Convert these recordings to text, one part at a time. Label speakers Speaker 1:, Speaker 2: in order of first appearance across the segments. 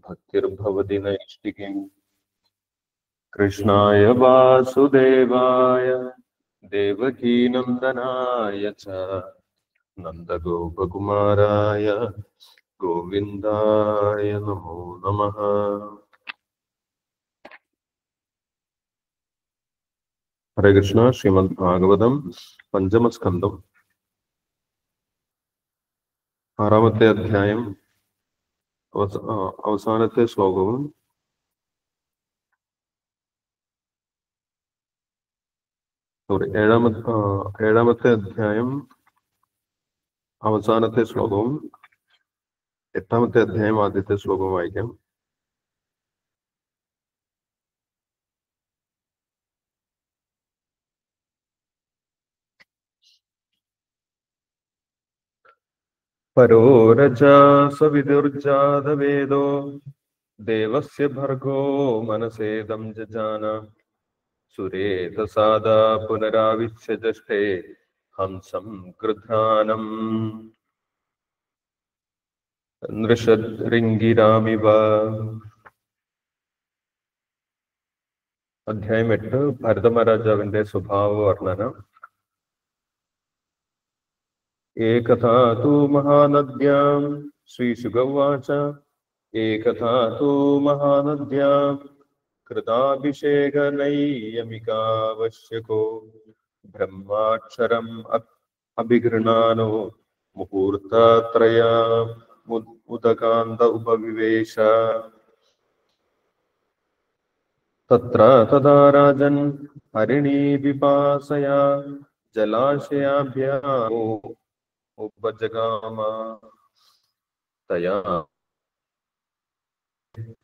Speaker 1: ഭക്തിർഭവതി നൈഷ്ഠികീം കൃഷ്ണായ വാസുദേവായ ദേവകീനന്ദനായ ച നന്ദഗോപകുമാരായ ഗോവിന്ദായ നമോ നമഃ. ഹരേ കൃഷ്ണ. ശ്രീമദ് ഭാഗവതം പഞ്ചമസ്കന്ധം 6-ാമത്തെ അധ്യായം അവസാനത്തെ ശ്ലോകവും ഏഴാമത്തെ അധ്യായം അവസാനത്തെ ശ്ലോകവും 8-ാമത്തെ അധ്യായം ആദ്യത്തെ ശ്ലോകവും വായിക്കാം. പരോരചാ സവിതുർജാതവേദോ ദേവസ്യ ഭർഗോ മനസേദം ജജാന സുരേതസാദാ പുനരാവിശ്യ ജഷ്ടേ ഹംസം കൃധാനം നൃഷദൃംഗിരാമിവ. അധ്യായം 8 ഭരതമഹാരാജാവിന്റെ സ്വഭാവ വർണ്ണന. ഏകഥാ തു മഹാനദ്യാം ശ്രീശുകവാച ഏകഥാ തു മഹാനദ്യാം കൃതാഭിഷേകനൈയമികാവശ്യകോ ബ്രഹ്മാക്ഷരം അഭിഗൃണാനോ മുഹൂർത്തത്രയാ ഉദകാന്ത ഉപവിവേശ. തത്ര തഥാ രാജൻ ഹരിണീ പിപാസയാ ജലാശയാഭ്യാമോ ഉപജഗാമ തയാ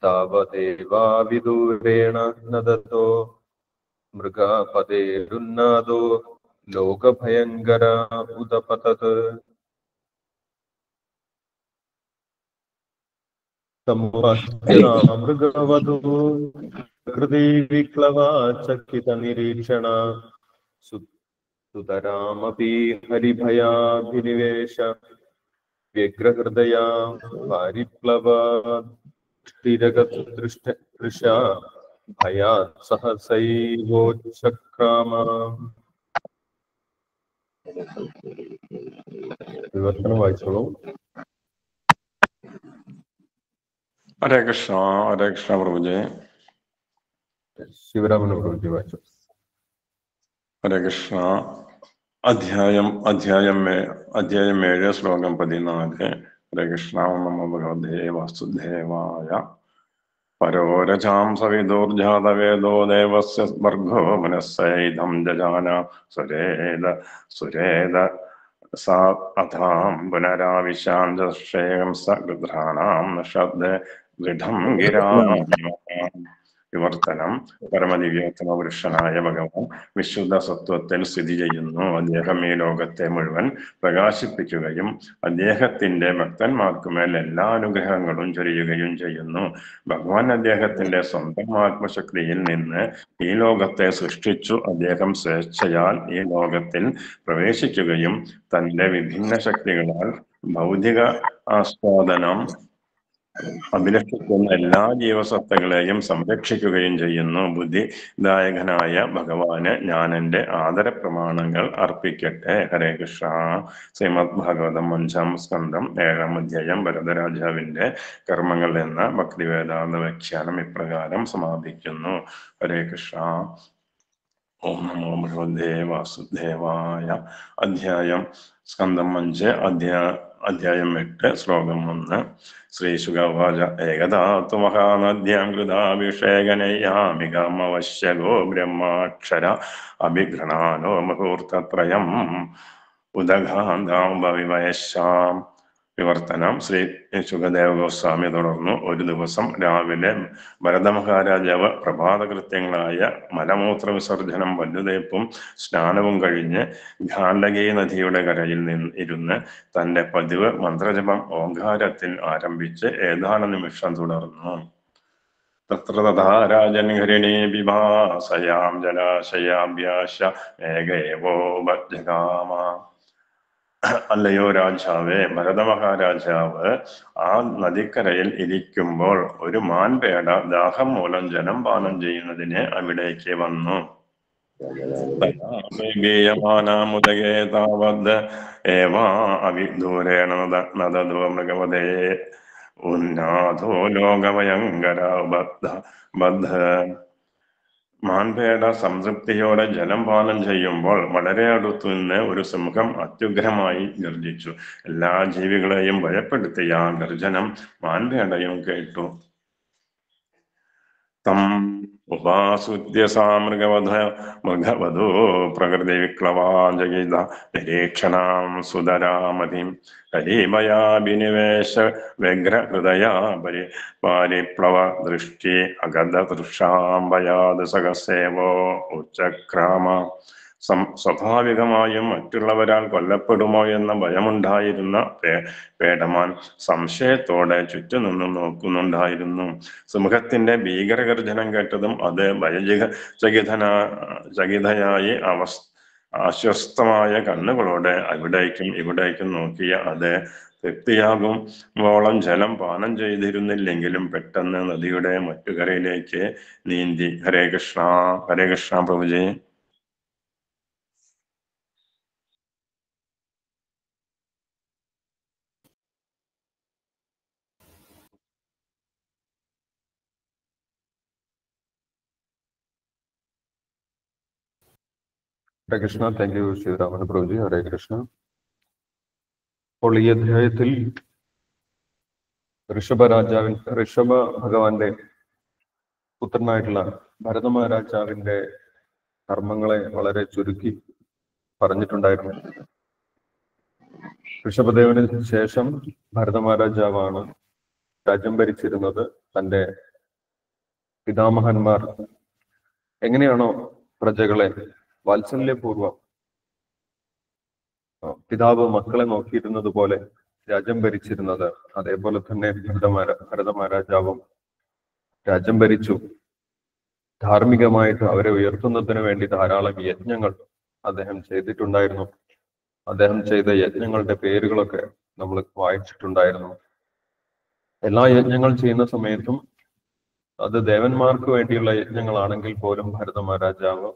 Speaker 1: താവദേവാ വിദൂരേണ നദതോ മൃഗപദേരുന്നാദോ ലോകഭയങ്കര ഉദപതത്. മൃഗവധൂ പ്രകൃതി വിക്ലവാ ചകിത നിരീക്ഷണ സുതരാമപി ഹരിഭയാഭിനിവേശ വ്യഗ്രഹൃദയാ പാരിപ്ലവ ഭയാത് സഹസൈവോച്ചക്രാമ. വിവർത്തനം വായിച്ചോളൂ.
Speaker 2: ഹരേ കൃഷ്ണ. ഹരേ കൃഷ്ണ പ്രഭുജി.
Speaker 1: ശിവരാമൻ പ്രഭുജി വായിച്ചു.
Speaker 2: ഹരേ കൃഷ്ണ. അധ്യായം 7 ശ്ലോകം 14. ഹരേ കൃഷ്ണ. നമോ ഭഗവതേ വാസുദേവായ. പരോരചാം സവിദുർജാതവേദോ ദേവസ്യ ഭർഗോ മനസ്സൈധം ജജാന സുരേദ സാ അഥാം പുനരാവിശാം ജശ്രേയം സഗൃധ്രാണാം നഷദ് ദൃഢം ഗിരാം. വിവർത്തനം. പരമദിവ്യോത്തമ പുരുഷനായ ഭഗവാൻ വിശുദ്ധ സത്വത്തിൽ സ്ഥിതി ചെയ്യുന്നു. അദ്ദേഹം ഈ ലോകത്തെ മുഴുവൻ പ്രകാശിപ്പിക്കുകയും അദ്ദേഹത്തിന്റെ ഭക്തന്മാർക്കുമേൽ എല്ലാ അനുഗ്രഹങ്ങളും ചൊരിയുകയും ചെയ്യുന്നു. ഭഗവാൻ അദ്ദേഹത്തിന്റെ സ്വന്തം ആത്മശക്തിയിൽ നിന്ന് ഈ ലോകത്തെ സൃഷ്ടിച്ചു. അദ്ദേഹം സ്വേച്ഛയാൽ ഈ ലോകത്തിൽ പ്രവേശിക്കുകയും തന്റെ വിഭിന്ന ശക്തികളാൽ ഭൗതിക ആസ്വാദനം അഭിലഷിക്കുന്ന എല്ലാ ജീവസത്തകളെയും സംരക്ഷിക്കുകയും ചെയ്യുന്നു. ബുദ്ധിദായകനായ ഭഗവാന് ഞാൻ എൻ്റെ ആദര പ്രമാണങ്ങൾ അർപ്പിക്കട്ടെ. ഹരേ കൃഷ്ണ. ശ്രീമദ് ഭാഗവതം 5-ാം സ്കന്ധം 7-ാം അധ്യായം ഭരതരാജാവിന്റെ കർമ്മങ്ങൾ എന്ന ഭക്തിവേദാന്ത വ്യാഖ്യാനം ഇപ്രകാരം സമാപിക്കുന്നു. ഹരേ കൃഷ്ണ. ഓം നമോ ഭഗവതേ വാസുദേവായ. സ്കന്ധം 5 അധ്യായം 8 ശ്ലോകം 1. ശ്രീശുകവാച ഏകദാ തു മഹാനദ്യാം കൃതാഭിഷേകനൈയാമികമവശ്യകോ ബ്രഹ്മാക്ഷര അഭിഘ്രണാനോ മുഹൂർത്തത്രയം ഉദഘാന്താംബവിവയശാം. വിവർത്തനം. ശ്രീ ശുകദേവ ഗോസ്വാമി തുടർന്നു. ഒരു ദിവസം രാവിലെ ഭരതമഹാരാജാവ് പ്രഭാതകൃത്യങ്ങളായ മലമൂത്ര വിസർജനം, പല്ലുതേപ്പും സ്നാനവും കഴിഞ്ഞ് ഗാണ്ഡകീ നദിയുടെ കരയിൽ ഇരുന്ന് തന്റെ പതിവ് മന്ത്രജപം ഓംകാരത്തിൽ ആരംഭിച്ച് ഏതാനും നിമിഷം തുടർന്നു. തത്ര തഥാ രാജൻ ഹരിണീ പിപാസയാം ജലാശയാഭ്യാശ ഏകേവോപജഗാമ. അല്ലയോ രാജാവേ, ഭരത മഹാരാജാവ് ആ നദിക്കരയിൽ ഇരിക്കുമ്പോൾ ഒരു മാൻപേട ദാഹം മൂലം ജലം പാനം ചെയ്യുന്നതിന് അവിടേക്ക് വന്നു. മുദകേ താവദ് ഏവാ അവിദൂരേണ നദതോ മൃഗവതേ ഉന്നാഥോ ലോകഭയങ്കര ബദ്ധ. മാൻപേട സംതൃപ്തിയോടെ ജലം പാനം ചെയ്യുമ്പോൾ വളരെ അടുത്തു നിന്ന് ഒരു സിംഹം അത്യുഗ്രമായി ഗർജിച്ചു. എല്ലാ ജീവികളെയും ഭയപ്പെടുത്തിയ ആ ഗർജനം മാൻപേടയും കേട്ടു. തം ഉപാസുദ്യ മൃഗവധോ പ്രകൃതി വിക്ലവാഞ്ജഗിത നിരീക്ഷണാം സുതരാമതിം ഹരിമയാഭിനിവേശ വ്യഗ്രഹൃദയാ പരിപ്ലവ ദൃഷ്ടി അഗധതൃഷാംബയാത് സഹസേവോ ഉച്ചക്രാമ. സ്വാഭാവികമായും മറ്റുള്ളവരാൽ കൊല്ലപ്പെടുമോ എന്ന ഭയമുണ്ടായിരുന്ന പേടമാൻ സംശയത്തോടെ ചുറ്റുനിന്നും നോക്കുന്നുണ്ടായിരുന്നു. സിംഹത്തിന്റെ ഭീകരഗർജനം കേട്ടതും അത് ചകിതയായി അസ്വസ്ഥമായ കണ്ണുകളോടെ അവിടേക്കും ഇവിടേക്കും നോക്കിയ അത് തൃപ്തിയാകുമ്പോളം ജലം പാനം ചെയ്തിരുന്നില്ലെങ്കിലും പെട്ടെന്ന് നദിയുടെ മറ്റുകരയിലേക്ക് നീന്തി. ഹരേ കൃഷ്ണ. ഹരേ കൃഷ്ണ പ്രഭുജി.
Speaker 1: ഹരേ കൃഷ്ണ. Thank you Sreeraman പ്രഭുജി. ഹരേ കൃഷ്ണ. അപ്പോൾ ഈ അധ്യായത്തിൽ ഋഷഭ ഭഗവാന്റെ പുത്രനായിട്ടുള്ള ഭരത മഹാരാജാവിന്റെ കർമ്മങ്ങളെ വളരെ ചുരുക്കി പറഞ്ഞിട്ടുണ്ടായിരുന്നു. ഋഷഭദേവന് ശേഷം ഭരത മഹാരാജാവാണ് രാജ്യം ഭരിച്ചിരുന്നത്. തന്റെ പിതാമഹന്മാർ എങ്ങനെയാണോ പ്രജകളെ വാത്സല്യപൂർവം പിതാവ് മക്കളെ നോക്കിയിരുന്നത് പോലെ രാജ്യം ഭരിച്ചിരുന്നത്, അതേപോലെ തന്നെ ഭരത മഹാരാജാവും രാജ്യം ഭരിച്ചു. ധാർമ്മികമായിട്ട് അവരെ ഉയർത്തുന്നതിന് വേണ്ടി ധാരാളം യജ്ഞങ്ങൾ അദ്ദേഹം ചെയ്തിട്ടുണ്ടായിരുന്നു. അദ്ദേഹം ചെയ്ത യജ്ഞങ്ങളുടെ പേരുകളൊക്കെ നമ്മൾ വായിച്ചിട്ടുണ്ടായിരുന്നു. എല്ലാ യജ്ഞങ്ങൾ ചെയ്യുന്ന സമയത്തും അത് ദേവന്മാർക്ക് വേണ്ടിയുള്ള യജ്ഞങ്ങളാണെങ്കിൽ പോലും ഭരത മഹാരാജാവ്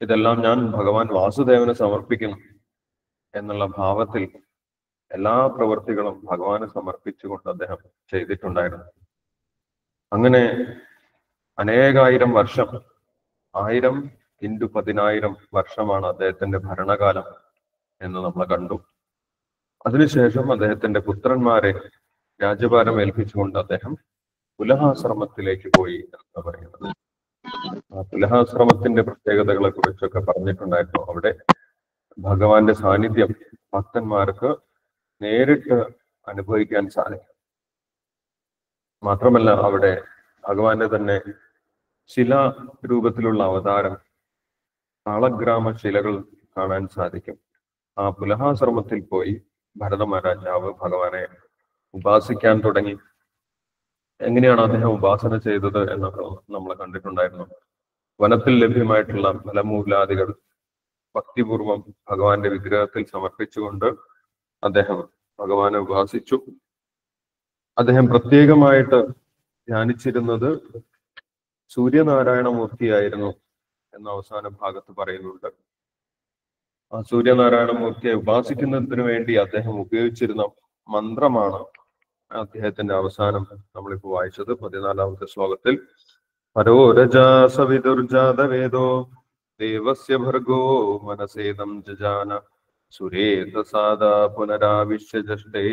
Speaker 1: ഇതെല്ലാം ഞാൻ ഭഗവാൻ വാസുദേവന് സമർപ്പിക്കുന്നു എന്നുള്ള ഭാവത്തിൽ എല്ലാ പ്രവൃത്തികളും ഭഗവാന് സമർപ്പിച്ചുകൊണ്ട് അദ്ദേഹം ചെയ്തിട്ടുണ്ടായിരുന്നു. അങ്ങനെ അനേകായിരം വർഷം, 1000 × 10,000 വർഷമാണ് അദ്ദേഹത്തിന്റെ ഭരണകാലം എന്ന് നമ്മൾ കണ്ടു. അതിനുശേഷം അദ്ദേഹത്തിന്റെ പുത്രന്മാരെ രാജ്യഭാരം ഏൽപ്പിച്ചുകൊണ്ട് അദ്ദേഹം പുലഹാശ്രമത്തിലേക്ക് പോയി എന്ന് പറയുന്നത്. ആ പുലഹാശ്രമത്തിന്റെ പ്രത്യേകതകളെ കുറിച്ചൊക്കെ പറഞ്ഞിട്ടുണ്ടായിരുന്നു. അവിടെ ഭഗവാന്റെ സാന്നിധ്യം ഭക്തന്മാർക്ക് നേരിട്ട് അനുഭവിക്കാൻ സാധിക്കും. മാത്രമല്ല അവിടെ ഭഗവാന്റെ തന്നെ ശിലാ രൂപത്തിലുള്ള അവതാരം, താളഗ്രാമ ശിലകൾ കാണാൻ സാധിക്കും. ആ പുലഹാശ്രമത്തിൽ പോയി ഭരത മഹാരാജാവ് ഭഗവാനെ ഉപാസിക്കാൻ തുടങ്ങി. എങ്ങനെയാണ് അദ്ദേഹം ഉപാസന ചെയ്തത് എന്നൊക്കെ നമ്മൾ കണ്ടിട്ടുണ്ടായിരുന്നു. വനത്തിൽ ലഭ്യമായിട്ടുള്ള ഫലമൂലാദികൾ ഭക്തിപൂർവം ഭഗവാന്റെ വിഗ്രഹത്തിൽ സമർപ്പിച്ചുകൊണ്ട് അദ്ദേഹം ഭഗവാനെ ഉപാസിച്ചു. അദ്ദേഹം പ്രത്യേകമായിട്ട് ധ്യാനിച്ചിരുന്നത് സൂര്യനാരായണ മൂർത്തിയായിരുന്നു എന്ന അവസാന ഭാഗത്ത് പറയുന്നുണ്ട്. ആ സൂര്യനാരായണ മൂർത്തിയെ ഉപാസിക്കുന്നതിന് വേണ്ടി അദ്ദേഹം ഉപയോഗിച്ചിരുന്ന മന്ത്രമാണ് അദ്ദേഹത്തിന്റെ അവസാനം നമ്മളിപ്പോ വായിച്ചത് 14ാമത്തെ ശ്ലോകത്തിൽ. പരോ രജാ സവിതുർജാത വേദോ ദേവസ്യ ഭർഗോ മനസേദം ജജാന സുരേതസാദ പുനരാവിശ്യ ജഷ്ടേ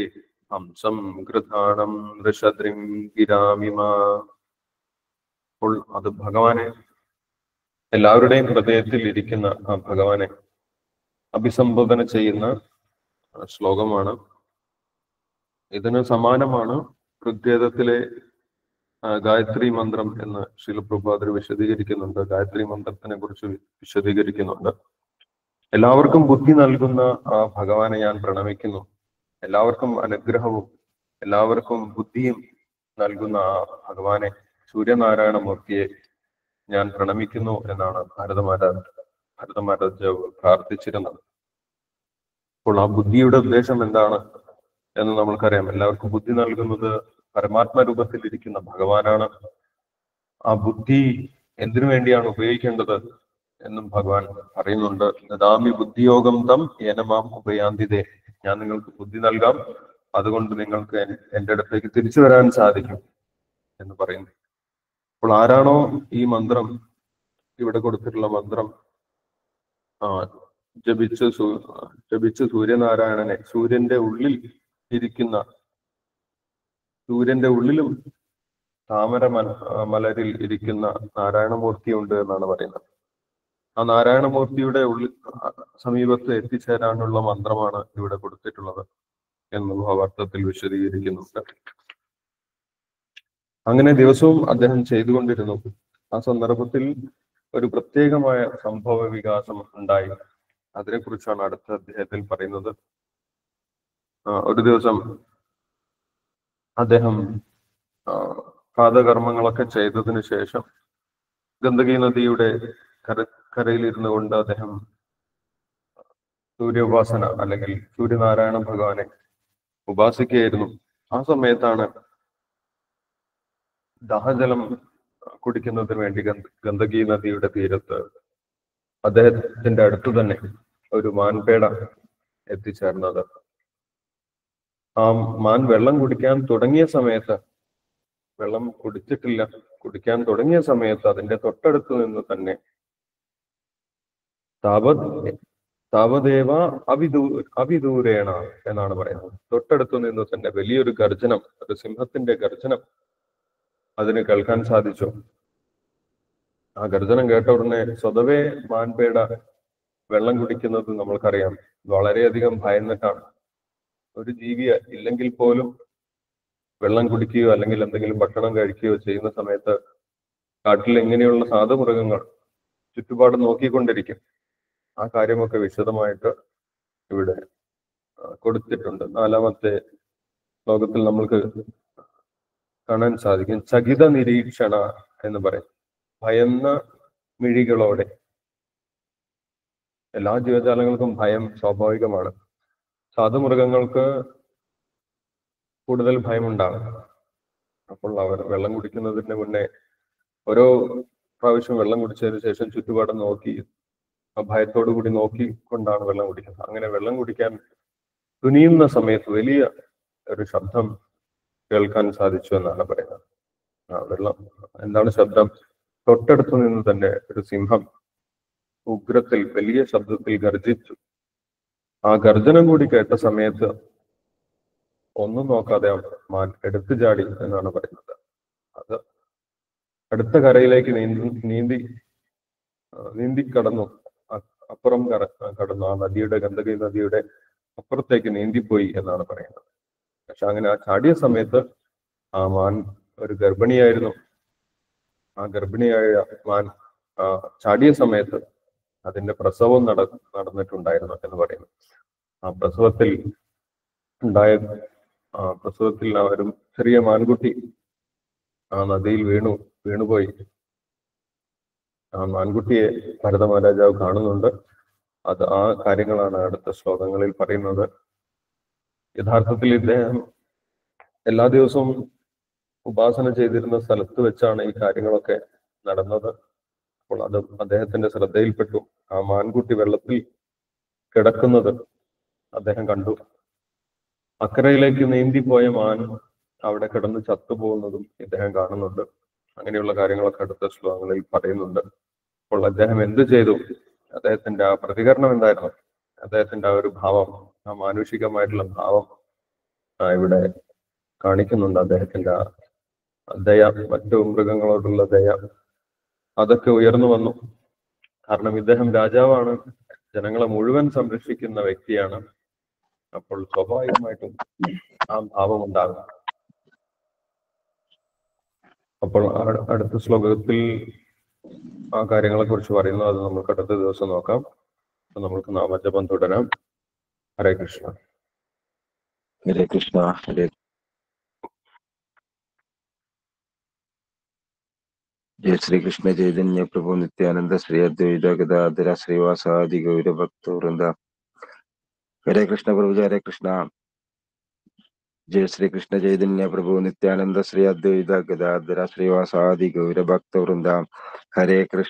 Speaker 1: ഹംസം ഗൃധാണം ഋഷദ്രിം ഗിരാമിമ. അപ്പോൾ അത് ഭഗവാനെ, എല്ലാവരുടെയും ഹൃദയത്തിൽ ഇരിക്കുന്ന ആ ഭഗവാനെ അഭിസംബോധന ചെയ്യുന്ന ശ്ലോകമാണ്. ഇതിന് സമാനമാണ് ഋഗ്വേദത്തിലെ ഗായത്രി മന്ത്രം എന്ന് ശ്രീല പ്രഭുപാദർ വിശദീകരിക്കുന്നുണ്ട്. ഗായത്രി മന്ത്രത്തിനെ കുറിച്ച് വിശദീകരിക്കുന്നുണ്ട്. എല്ലാവർക്കും ബുദ്ധി നൽകുന്ന ആ ഭഗവാനെ ഞാൻ പ്രണമിക്കുന്നു. എല്ലാവർക്കും അനുഗ്രഹവും എല്ലാവർക്കും ബുദ്ധിയും നൽകുന്ന ആ ഭഗവാനെ, സൂര്യനാരായണ മൂർത്തിയെ ഞാൻ പ്രണമിക്കുന്നു എന്നാണ് ഭരത മഹാരാജാവ് പ്രാർത്ഥിച്ചിരുന്നത്. അപ്പോൾ ആ ബുദ്ധിയുടെ ഉദ്ദേശം എന്താണ് എന്ന് നമ്മൾക്കറിയാം. എല്ലാവർക്കും ബുദ്ധി നൽകുന്നത് പരമാത്മ രൂപത്തിൽ ഇരിക്കുന്ന ഭഗവാനാണ്. ആ ബുദ്ധി എന്തിനു വേണ്ടിയാണ് ഉപയോഗിക്കേണ്ടത് എന്നും ഭഗവാൻ പറയുന്നുണ്ട്. ദദാമി ബുദ്ധിയോഗം തം ഏനമാം ഉപയാന്തിതേ. ഞാൻ നിങ്ങൾക്ക് ബുദ്ധി നൽകാം, അതുകൊണ്ട് നിങ്ങൾക്ക് എൻ്റെ അടുത്തേക്ക് തിരിച്ചു വരാൻ സാധിക്കും എന്ന് പറയുന്നു. അപ്പോൾ ആരാണോ ഈ മന്ത്രം, ഇവിടെ കൊടുത്തിട്ടുള്ള മന്ത്രം ജപിച്ച് സൂര്യനാരായണനെ, സൂര്യന്റെ ഉള്ളിലും താമര മലരിൽ ഇരിക്കുന്ന നാരായണമൂർത്തി ഉണ്ട് എന്നാണ് പറയുന്നത്. ആ നാരായണമൂർത്തിയുടെ സമീപത്ത് എത്തിച്ചേരാനുള്ള മന്ത്രമാണ് ഇവിടെ കൊടുത്തിട്ടുള്ളത് എന്ന് ഭാവാർത്ഥത്തിൽ വിശദീകരിക്കുന്നുണ്ട്. അങ്ങനെ ദിവസവും അദ്ദേഹം ചെയ്തുകൊണ്ടിരുന്നു. ആ സന്ദർഭത്തിൽ ഒരു പ്രത്യേകമായ സംഭവ വികാസം ഉണ്ടായി. അതിനെക്കുറിച്ചാണ് അടുത്ത അധ്യായത്തിൽ പറയുന്നത്. ഒരു ദിവസം അദ്ദേഹം പാദകർമ്മങ്ങളൊക്കെ ചെയ്തതിനു ശേഷം ഗണ്ഡകി നദിയുടെ കരയിലിരുന്നു കൊണ്ട് അദ്ദേഹം സൂര്യോപാസന അല്ലെങ്കിൽ സൂര്യനാരായണ ഭഗവാനെ ഉപാസിക്കുകയായിരുന്നു. ആ സമയത്താണ് ദാഹജലം കുടിക്കുന്നതിന് വേണ്ടി ഗണ്ഡകി നദിയുടെ തീരത്ത് അദ്ദേഹത്തിന്റെ അടുത്ത് തന്നെ ഒരു മാൻപേട എത്തിച്ചേർന്നത്. ആ മാൻ വെള്ളം കുടിക്കാൻ തുടങ്ങിയ സമയത്ത്, വെള്ളം കുടിക്കാൻ തുടങ്ങിയ സമയത്ത് അതിന്റെ തൊട്ടടുത്ത് നിന്ന് തന്നെ താവദേവ അവിദൂരേണ എന്നാണ് പറയുന്നത്. തൊട്ടടുത്തു നിന്ന് തന്നെ വലിയൊരു ഗർജനം, ഒരു സിംഹത്തിന്റെ ഗർജനം അതിന് കേൾക്കാൻ സാധിച്ചു. ആ ഗർജനം കേട്ട ഉടനെ സ്വതവേ മാൻപേട വെള്ളം കുടിക്കുന്നത് നമ്മൾക്കറിയാം വളരെയധികം ഭയന്നിട്ടാണ്. ഒരു ജീവി ഇല്ലെങ്കിൽ പോലും വെള്ളം കുടിക്കുകയോ അല്ലെങ്കിൽ എന്തെങ്കിലും ഭക്ഷണം കഴിക്കുകയോ ചെയ്യുന്ന സമയത്ത് കാട്ടിൽ എങ്ങനെയുള്ള സാധുമൃഗങ്ങൾ ചുറ്റുപാട് നോക്കിക്കൊണ്ടിരിക്കും. ആ കാര്യമൊക്കെ വിശദമായിട്ട് ഇവിടെ കൊടുത്തിട്ടുണ്ട്. 4-ാമത്തെ ശ്ലോകത്തിൽ നമ്മൾക്ക് കാണാൻ സാധിക്കും. ചകിത നിരീക്ഷണ എന്ന് പറയും. ഭയന്ന മിഴികളോടെ. എല്ലാ ജീവജാലങ്ങൾക്കും ഭയം സ്വാഭാവികമാണ്. സാധുമൃഗങ്ങൾക്ക് കൂടുതൽ ഭയമുണ്ടാകും. അപ്പോൾ അവർ വെള്ളം കുടിക്കുന്നതിന് മുന്നേ ഓരോ പ്രാവശ്യം വെള്ളം കുടിച്ചതിന് ശേഷം ചുറ്റുപാടും നോക്കി, ഭയത്തോടു കൂടി നോക്കിക്കൊണ്ടാണ് വെള്ളം കുടിക്കുന്നത്. അങ്ങനെ വെള്ളം കുടിക്കാൻ തുനിയുന്ന സമയത്ത് വലിയ ഒരു ശബ്ദം കേൾക്കാൻ സാധിച്ചു എന്നാണ് പറയുന്നത്. വെള്ളം എന്താണ് ശബ്ദം? തൊട്ടടുത്തു നിന്ന് തന്നെ ഒരു സിംഹം ഉഗ്രത്തിൽ വലിയ ശബ്ദത്തിൽ ഗർജിച്ചു. ആ ഗർജനം കൂടി കേട്ട സമയത്ത് ഒന്നും നോക്കാതെ മാൻ എടുത്തു ചാടി എന്നാണ് പറയുന്നത്. അത് അടുത്ത കരയിലേക്ക് നീന്തി കടന്നു. അപ്പുറം കടന്നു. ആ നദിയുടെ, ഗണ്ഡകി നദിയുടെ അപ്പുറത്തേക്ക് നീന്തിപ്പോയി എന്നാണ് പറയുന്നത്. പക്ഷെ അങ്ങനെ ആ ചാടിയ സമയത്ത് ആ മാൻ ഒരു ഗർഭിണിയായിരുന്നു. ആ ഗർഭിണിയായ മാൻ ചാടിയ സമയത്ത് അതിന്റെ പ്രസവം നടന്നിട്ടുണ്ടായിരുന്നു എന്ന് പറയുന്നു. ആ പ്രസവത്തിൽ ഒരു ചെറിയ മാൻകുട്ടി ആ നദിയിൽ വീണുപോയി. ആ മാൻകുട്ടിയെ ഭരത മഹാരാജാവ് കാണുന്നുണ്ട്. ആ കാര്യങ്ങളാണ് അടുത്ത ശ്ലോകങ്ങളിൽ പറയുന്നത്. യഥാർത്ഥത്തിൽ ഇദ്ദേഹം എല്ലാ ദിവസവും ഉപാസന ചെയ്തിരുന്ന സ്ഥലത്ത് വെച്ചാണ് ഈ കാര്യങ്ങളൊക്കെ നടന്നത്. അപ്പോൾ അത് അദ്ദേഹത്തിന്റെ ശ്രദ്ധയിൽപ്പെട്ടു. ആ മാൻകുട്ടി വെള്ളത്തിൽ കിടക്കുന്നത് അദ്ദേഹം കണ്ടു. അക്കരയിലേക്ക് നീന്തിപ്പോയ മാൻ അവിടെ കിടന്ന് ചത്തുപോകുന്നതും ഇദ്ദേഹം കാണുന്നുണ്ട്. അങ്ങനെയുള്ള കാര്യങ്ങളൊക്കെ അടുത്ത ശ്ലോകങ്ങളിൽ പറയുന്നുണ്ട്. അപ്പോൾ അദ്ദേഹം എന്ത് ചെയ്തു? അദ്ദേഹത്തിന്റെ ആ പ്രതികരണം എന്തായിരുന്നു? അദ്ദേഹത്തിന്റെ ആ ഒരു ഭാവം, ആ മാനുഷികമായിട്ടുള്ള ഭാവം ഇവിടെ കാണിക്കുന്നുണ്ട്. അദ്ദേഹത്തിന്റെ ആ ദയ, മറ്റു മൃഗങ്ങളോടുള്ള ദയ, അതൊക്കെ ഉയർന്നു വന്നു. കാരണം ഇദ്ദേഹം രാജാവാണ്, ജനങ്ങളെ മുഴുവൻ സംരക്ഷിക്കുന്ന വ്യക്തിയാണ്. അപ്പോൾ സ്വാഭാവികമായിട്ടും ആ ഭാവം ഉണ്ടാകും. അപ്പോൾ അടുത്ത ശ്ലോകത്തിൽ ആ കാര്യങ്ങളെ കുറിച്ച് പറയുന്നു. അത് നമുക്ക് അടുത്ത ദിവസം നോക്കാം. നമുക്ക് നാമജപം തുടരാം. ഹരേ കൃഷ്ണ.
Speaker 3: ഹരേ കൃഷ്ണ. ഹരേ ജയ ശ്രീകൃഷ്ണ ചൈതന്യ പ്രഭു നിത്യാനന്ദ ശ്രീ അദ്വൈത ഗദാധര ശ്രീവാസാദി ഗൗരഭക്തവൃന്ദ. ഹരേ കൃഷ്ണ പ്രഭുജി ഹരേ കൃഷ്ണ. ജയ ശ്രീകൃഷ്ണ ചൈതന്യ പ്രഭു നിത്യാനന്ദ ശ്രീ അദ്വൈത ഗദാധര ശ്രീവാസാദി ഗൗരഭക്ത വൃന്ദ. ഹരേ കൃഷ്ണ.